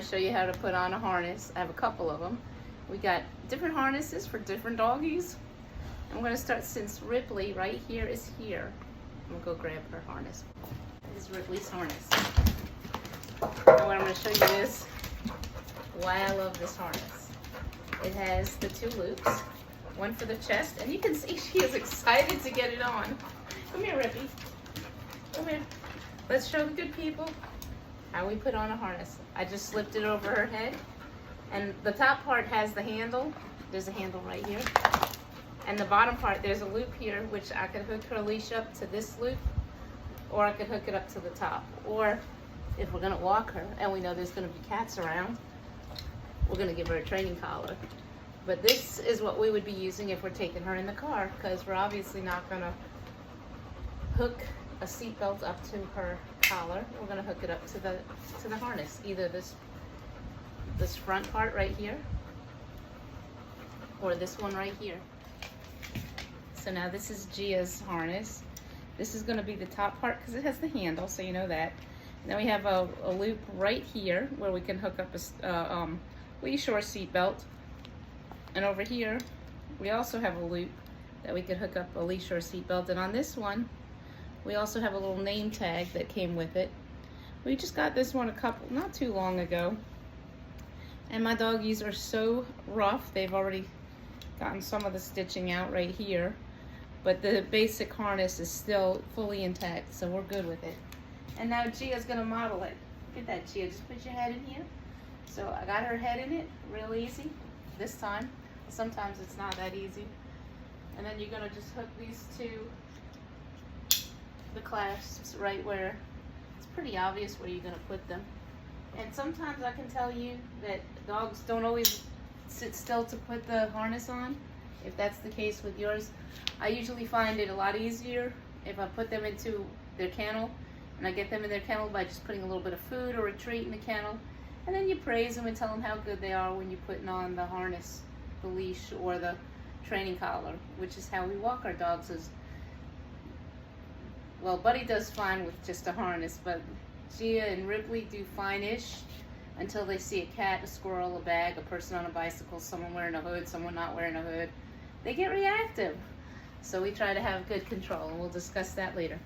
to show you how to put on a harness. I have a couple of them. We got different harnesses for different doggies. I'm going to start since Ripley right here is here. I'm going to go grab her harness. This is Ripley's harness. And what I'm going to show you is why I love this harness. It has the 2 loops, one for the chest, and you can see she is excited to get it on. Come here, Rippy. Come here. Let's show the good people how we put on a harness. I just slipped it over her head, and the top part has the handle. There's a handle right here. And the bottom part, there's a loop here, which I could hook her leash up to this loop, or I could hook it up to the top. Or if we're gonna walk her, and we know there's gonna be cats around, we're gonna give her a training collar. But this is what we would be using if we're taking her in the car, because we're obviously not gonna hook a seat belt up to her collar. We're gonna hook it up to the harness, either this front part right here, or this one right here. So now this is Gia's harness. This is going to be the top part because it has the handle, so you know that. And then we have a loop right here where we can hook up a leash or seat belt. And over here, we also have a loop that we could hook up a leash or seat belt. And on this one, we also have a little name tag that came with it. We just got this one not too long ago. And my doggies are so rough, they've already gotten some of the stitching out right here. But the basic harness is still fully intact, so we're good with it. And now Gia's gonna model it. Look at that, Gia, just put your head in here. So I got her head in it, real easy this time. Sometimes it's not that easy. And then you're gonna just hook these to the clasps right where, it's pretty obvious where you're gonna put them. And sometimes I can tell you that dogs don't always sit still to put the harness on. If that's the case with yours, I usually find it a lot easier if I put them into their kennel, and I get them in their kennel by just putting a little bit of food or a treat in the kennel, and then you praise them and tell them how good they are when you're putting on the harness, the leash, or the training collar, which is how we walk our dogs. Well, Buddy does fine with just a harness, but Gia and Ripley do fine-ish until they see a cat, a squirrel, a bag, a person on a bicycle, someone wearing a hood, someone not wearing a hood. They get reactive. So we try to have good control, and we'll discuss that later.